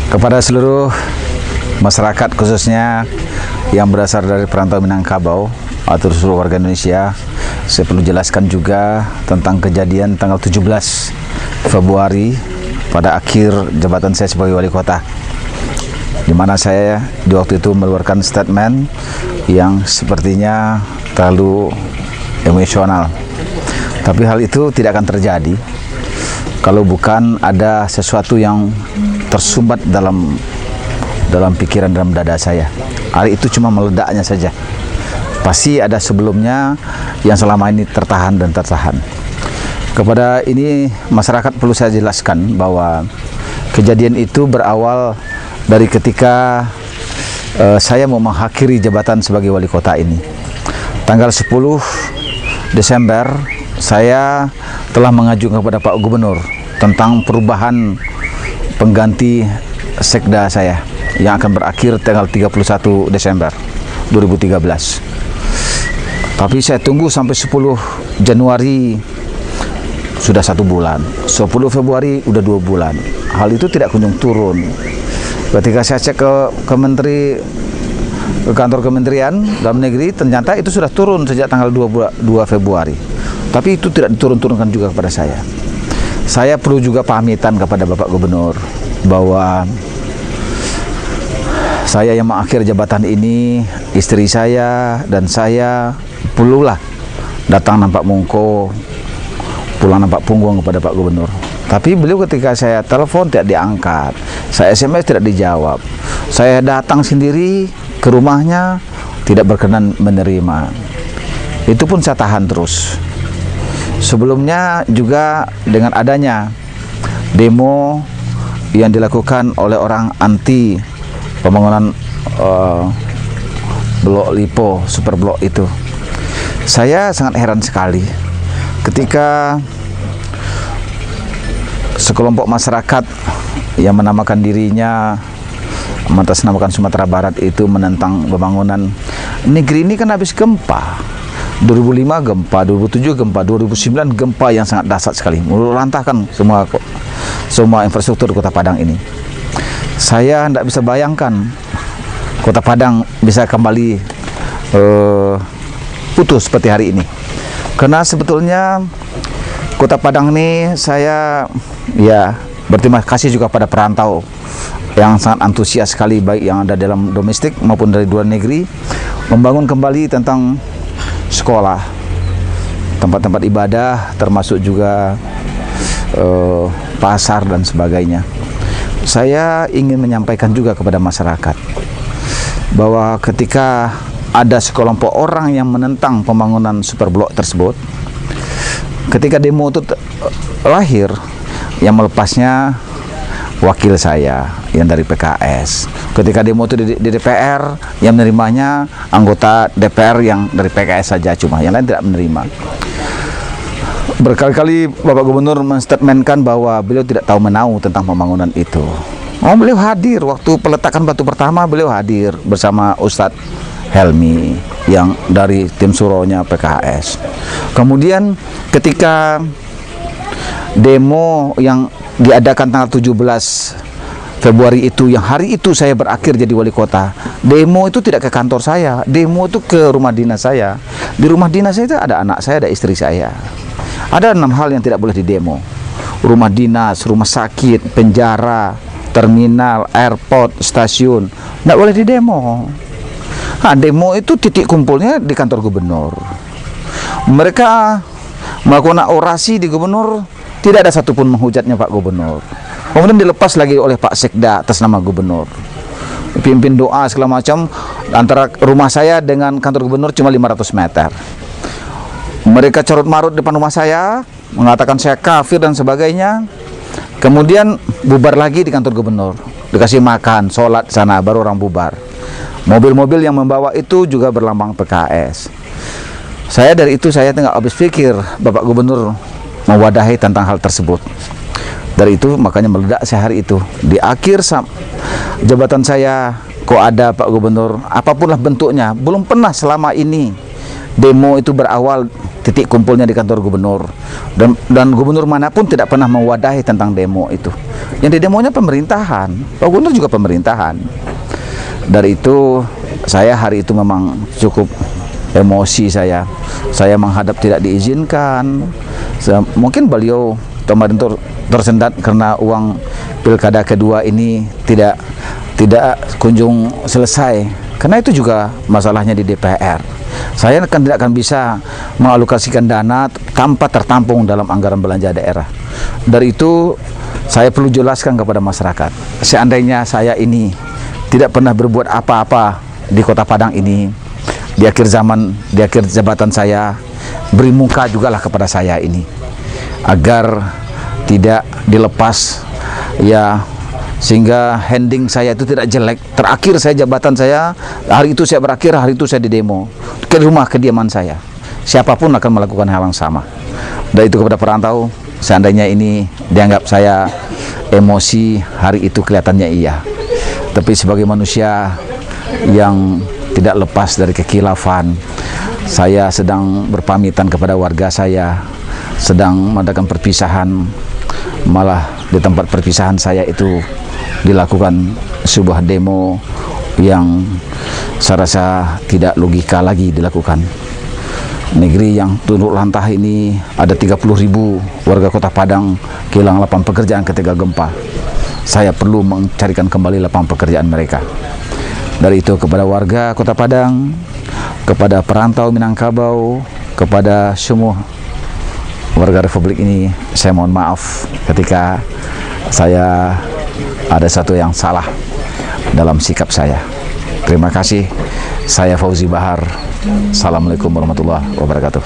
Kepada seluruh masyarakat khususnya yang berasal dari perantau Minangkabau atau seluruh warga Indonesia, saya perlu jelaskan juga tentang kejadian tanggal 17 Februari pada akhir jabatan saya sebagai wali kota, di mana saya di waktu itu mengeluarkan statement yang sepertinya terlalu emosional. Tapi hal itu tidak akan terjadi kalau bukan ada sesuatu yang tersumbat dalam pikiran, dalam dada saya. Hari itu cuma meledaknya saja. Pasti ada sebelumnya yang selama ini tertahan dan tertahan. Kepada ini masyarakat perlu saya jelaskan bahwa kejadian itu berawal dari ketika saya mau mengakhiri jabatan sebagai wali kota ini. Tanggal 10 Desember saya telah mengajukan kepada Pak Gubernur tentang perubahan pengganti sekda saya yang akan berakhir tanggal 31 Desember 2013. Tapi saya tunggu sampai 10 Januari sudah 1 bulan, 10 Februari udah 2 bulan. Hal itu tidak kunjung turun. Ketika saya cek ke kantor Kementerian Dalam Negeri, ternyata itu sudah turun sejak tanggal 2 Februari. Tapi itu tidak diturun-turunkan juga kepada saya. Saya perlu juga pamitan kepada Bapak Gubernur bahwa saya yang mengakhiri jabatan ini, istri saya dan saya perlulah datang nampak muka, pulang nampak punggung kepada Pak Gubernur. Tapi beliau ketika saya telepon tidak diangkat, saya SMS tidak dijawab, saya datang sendiri ke rumahnya tidak berkenan menerima. Itu pun saya tahan terus. Sebelumnya juga dengan adanya demo yang dilakukan oleh orang anti pembangunan blok Lipo, super blok itu, saya sangat heran sekali ketika sekelompok masyarakat yang menamakan dirinya mengatasnamakan Sumatera Barat itu menentang pembangunan negeri ini kan habis gempa. 2005 gempa, 2007 gempa, 2009 gempa yang sangat dahsyat sekali, meluluhlantahkan semua infrastruktur Kota Padang ini. Saya tidak bisa bayangkan Kota Padang bisa kembali putus seperti hari ini. Karena sebetulnya Kota Padang ini saya berterima kasih juga pada perantau yang sangat antusias sekali, baik yang ada dalam domestik maupun dari luar negeri, membangun kembali tentang sekolah, tempat-tempat ibadah, termasuk juga pasar dan sebagainya. Saya ingin menyampaikan juga kepada masyarakat bahwa ketika ada sekelompok orang yang menentang pembangunan super blok tersebut, ketika demo itu lahir, yang melepasnya wakil saya yang dari PKS. Ketika demo itu di DPR, yang menerimanya anggota DPR yang dari PKS saja, cuma yang lain tidak menerima. Berkali-kali Bapak Gubernur menstatementkan bahwa beliau tidak tahu menau tentang pembangunan itu. Beliau hadir waktu peletakan batu pertama, beliau hadir bersama Ustadz Helmi yang dari tim suronya PKS. Kemudian ketika demo yang diadakan tanggal 17 Februari itu, yang hari itu saya berakhir jadi wali kota, demo itu tidak ke kantor saya, demo itu ke rumah dinas saya. Di rumah dinas saya itu ada anak saya, ada istri saya. Ada 6 hal yang tidak boleh didemo: rumah dinas, rumah sakit, penjara, terminal, airport, stasiun, tidak boleh didemo. Nah, demo itu titik kumpulnya di kantor gubernur. Mereka melakukan orasi di gubernur, tidak ada satupun menghujatnya Pak Gubernur. Kemudian dilepas lagi oleh Pak Sekda atas nama gubernur. Pimpin doa segala macam. Antara rumah saya dengan kantor gubernur cuma 500 meter. Mereka carut marut depan rumah saya, mengatakan saya kafir dan sebagainya. Kemudian bubar lagi di kantor gubernur. Dikasih makan, sholat sana, baru orang bubar. Mobil-mobil yang membawa itu juga berlambang PKS. Saya dari itu saya tengah habis pikir Bapak Gubernur mewadahi tentang hal tersebut. Dari itu makanya meledak saya hari itu. Di akhir jabatan saya kok ada Pak Gubernur, apapun lah bentuknya, belum pernah selama ini demo itu berawal titik kumpulnya di kantor gubernur, dan gubernur manapun tidak pernah mewadahi tentang demo itu. Yang di demonya pemerintahan, Pak Gubernur juga pemerintahan. Dari itu saya hari itu memang cukup emosi saya menghadap tidak diizinkan. Mungkin beliau kemarin tersendat karena uang pilkada kedua ini tidak kunjung selesai, karena itu juga masalahnya di DPR. Saya tidak akan bisa mengalokasikan dana tanpa tertampung dalam anggaran belanja daerah. Dari itu saya perlu jelaskan kepada masyarakat, seandainya saya ini tidak pernah berbuat apa-apa di Kota Padang ini, di akhir zaman, di akhir jabatan saya, beri muka jugalah kepada saya ini, agar tidak dilepas ya, sehingga handing saya itu tidak jelek. Terakhir saya jabatan saya, hari itu saya berakhir, hari itu saya didemo ke rumah kediaman saya. Siapapun akan melakukan hal yang sama. Dan itu kepada perantau, seandainya ini dianggap saya emosi, hari itu kelihatannya iya. Tapi sebagai manusia yang tidak lepas dari kekhilafan, saya sedang berpamitan kepada warga saya, sedang mengadakan perpisahan. Malah di tempat perpisahan saya itu dilakukan sebuah demo yang saya rasa tidak logika lagi dilakukan. Negeri yang tunduk lantah ini ada 30.000 warga Kota Padang kehilangan lapangan pekerjaan ketika gempa. Saya perlu mencarikan kembali lapangan pekerjaan mereka. Dari itu kepada warga Kota Padang, kepada perantau Minangkabau, kepada semua warga Republik ini, saya mohon maaf ketika saya ada satu yang salah dalam sikap saya. Terima kasih. Saya Fauzi Bahar. Assalamualaikum warahmatullahi wabarakatuh.